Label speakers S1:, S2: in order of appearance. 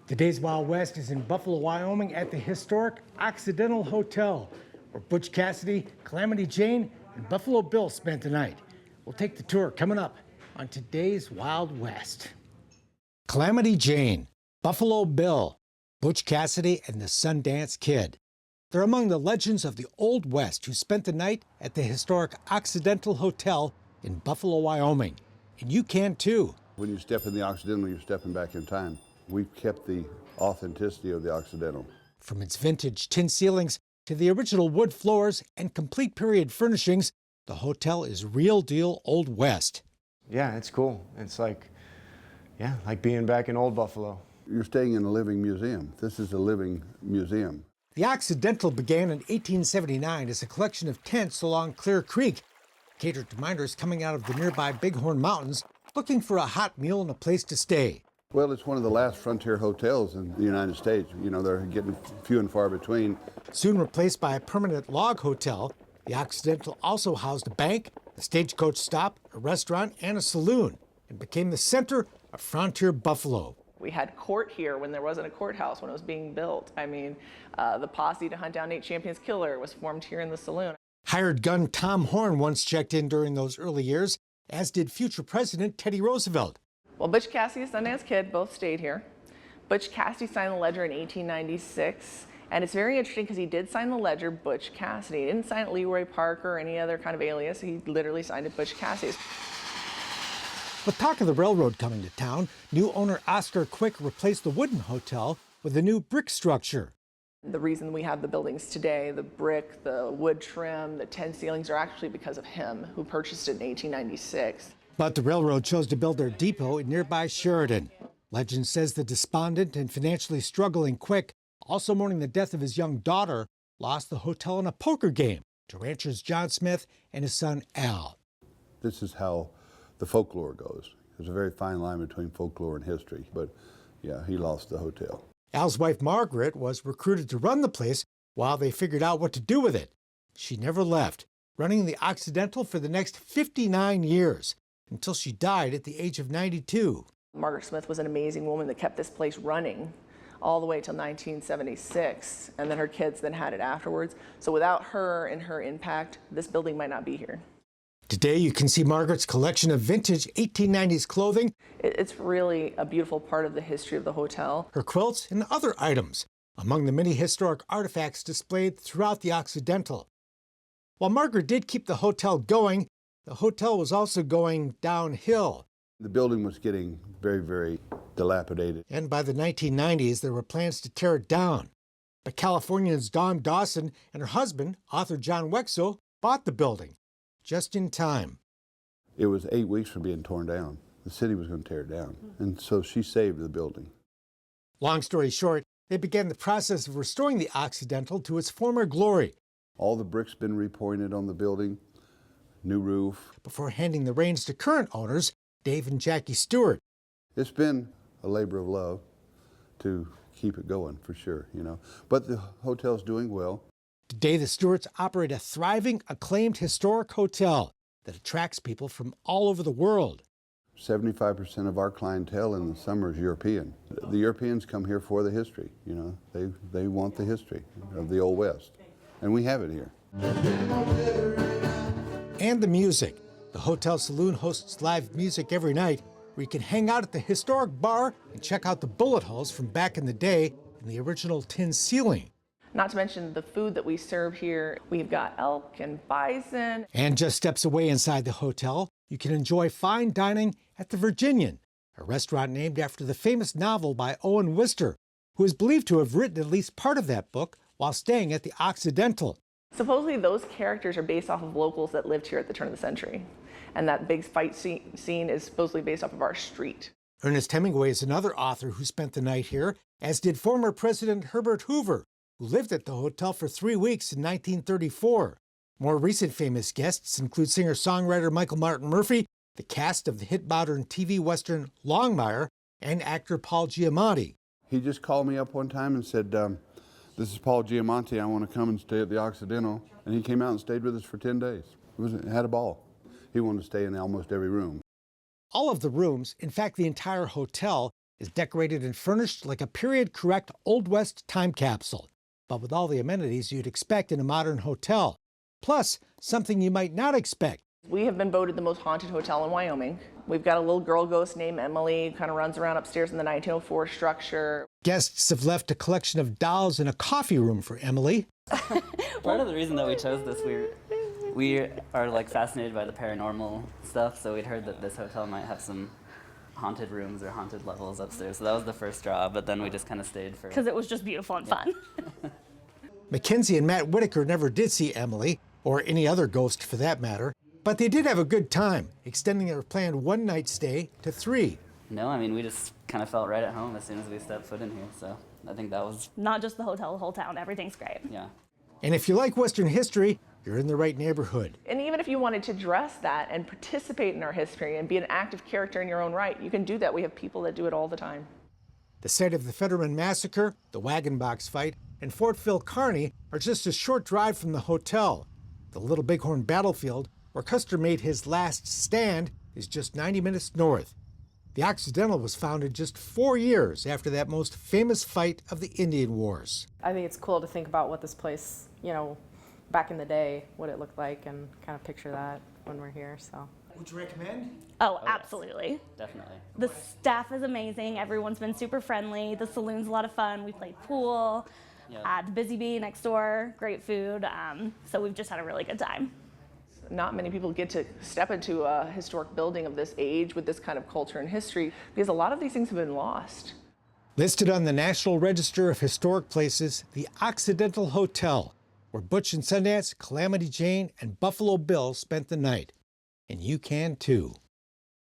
S1: Today's Wild West is in Buffalo, Wyoming at the historic Occidental Hotel, where Butch Cassidy, Calamity Jane, and Buffalo Bill spent the night. We'll take the tour coming up on today's Wild West. Calamity Jane, Buffalo Bill, Butch Cassidy, and the Sundance Kid. They're among the legends of the Old West who spent the night at the historic Occidental Hotel in Buffalo, Wyoming. And you can too.
S2: When you step in the Occidental, you're stepping back in time. We've kept the authenticity of the Occidental.
S1: From its vintage tin ceilings to the original wood floors and complete period furnishings, the hotel is real deal Old West.
S3: Yeah, it's cool. It's like being back in old Buffalo.
S2: You're staying in a living museum. This is a living museum.
S1: The Occidental began in 1879 as a collection of tents along Clear Creek, catered to miners coming out of the nearby Bighorn Mountains looking for a hot meal and a place to stay.
S2: Well, it's one of the last frontier hotels in the United States. You know, they're getting few and far between.
S1: Soon replaced by a permanent log hotel, the Occidental also housed a bank, a stagecoach stop, a restaurant, and a saloon, and became the center of frontier Buffalo.
S4: We had court here when there wasn't a courthouse when it was being built. I mean, the posse to hunt down Nate Champion's killer was formed here in the saloon.
S1: Hired gun Tom Horn once checked in during those early years, as did future President Teddy Roosevelt.
S4: Well, Butch Cassidy and Sundance Kid both stayed here. Butch Cassidy signed the ledger in 1896, and it's very interesting because he did sign the ledger Butch Cassidy. He didn't sign it Leroy Parker or any other kind of alias. He literally signed it Butch Cassidy.
S1: With talk of the railroad coming to town, new owner Oscar Quick replaced the wooden hotel with a new brick structure.
S4: The reason we have the buildings today, the brick, the wood trim, the tin ceilings, are actually because of him, who purchased it in 1896.
S1: But the railroad chose to build their depot in nearby Sheridan. Legend says the despondent and financially struggling Quick, also mourning the death of his young daughter, lost the hotel in a poker game to ranchers John Smith and his son Al.
S2: This is how the folklore goes. There's a very fine line between folklore and history, but yeah, he lost the hotel.
S1: Al's wife Margaret was recruited to run the place while they figured out what to do with it. She never left, running the Occidental for the next 59 years, until she died at the age of 92.
S4: Margaret Smith was an amazing woman that kept this place running all the way till 1976, and then her kids then had it afterwards. So without her and her impact, this building might not be here.
S1: Today you can see Margaret's collection of vintage 1890s clothing.
S4: It's really a beautiful part of the history of the hotel.
S1: Her quilts and other items, among the many historic artifacts displayed throughout the Occidental. While Margaret did keep the hotel going, the hotel was also going downhill.
S2: The building was getting very, very dilapidated.
S1: And by the 1990s, there were plans to tear it down. But Californians Dawn Dawson and her husband, author John Wexo, bought the building just in time.
S2: It was 8 weeks from being torn down. The city was going to tear it down. And so she saved the building.
S1: Long story short, they began the process of restoring the Occidental to its former glory.
S2: All the bricks been repointed on the building, new roof.
S1: Before handing the reins to current owners, Dave and Jackie Stewart.
S2: It's been a labor of love to keep it going, for sure, you know. But the hotel's doing well.
S1: Today, the Stewarts operate a thriving, acclaimed historic hotel that attracts people from all over the world.
S2: 75% of our clientele in the summer is European. The Europeans come here for the history, you know. They want the history of the Old West, and we have it here.
S1: And the music. The hotel saloon hosts live music every night, where you can hang out at the historic bar and check out the bullet holes from back in the day in the original tin ceiling.
S4: Not to mention the food that we serve here. We've got elk and bison.
S1: And just steps away inside the hotel, you can enjoy fine dining at the Virginian, a restaurant named after the famous novel by Owen Wister, who is believed to have written at least part of that book while staying at the Occidental.
S4: Supposedly those characters are based off of locals that lived here at the turn of the century. And that big fight scene is supposedly based off of our street.
S1: Ernest Hemingway is another author who spent the night here, as did former President Herbert Hoover, who lived at the hotel for 3 weeks in 1934. More recent famous guests include singer-songwriter Michael Martin Murphey, the cast of the hit modern TV western Longmire, and actor Paul Giamatti.
S2: He just called me up one time and said, this is Paul Giamatti, I want to come and stay at the Occidental. And he came out and stayed with us for 10 days. Had a ball. He wanted to stay in almost every room.
S1: All of the rooms, in fact the entire hotel, is decorated and furnished like a period-correct Old West time capsule, but with all the amenities you'd expect in a modern hotel. Plus, something you might not expect.
S4: We have been voted the most haunted hotel in Wyoming. We've got a little girl ghost named Emily, kind of runs around upstairs in the 1904 structure.
S1: Guests have left a collection of dolls in a coffee room for Emily.
S5: Part of the reason that we chose this, we are like fascinated by the paranormal stuff, so we'd heard that this hotel might have some haunted rooms or haunted levels upstairs. So that was the first draw, but then we just kind of stayed for...
S6: Because it was just beautiful and fun.
S1: Mackenzie and Matt Whitaker never did see Emily, or any other ghost for that matter, but they did have a good time, extending their planned one-night stay to 3.
S5: No, I mean, we just kind of felt right at home as soon as we stepped foot in here, so I think that was...
S6: Not just the hotel, the whole town. Everything's great.
S5: Yeah.
S1: And if you like Western history, you're in the right neighborhood.
S4: And even if you wanted to dress that and participate in our history and be an active character in your own right, you can do that. We have people that do it all the time.
S1: The site of the Fetterman Massacre, the Wagon Box Fight, and Fort Phil Kearny are just a short drive from the hotel. The Little Bighorn Battlefield, where Custer made his last stand, is just 90 minutes north. The Occidental was founded just 4 years after that most famous fight of the Indian Wars.
S7: I think it's cool to think about what this place, back in the day, what it looked like, and kind of picture that when we're here, so.
S1: Would you recommend?
S6: Oh, absolutely.
S5: Definitely.
S6: The staff is amazing. Everyone's been super friendly. The saloon's a lot of fun. We played pool.
S5: Yep.
S6: The Busy Bee next door, great food. So we've just had a really good time.
S4: Not many people get to step into a historic building of this age with this kind of culture and history, because a lot of these things have been lost.
S1: Listed on the National Register of Historic Places, the Occidental Hotel, where Butch and Sundance, Calamity Jane, and Buffalo Bill spent the night. And you can too.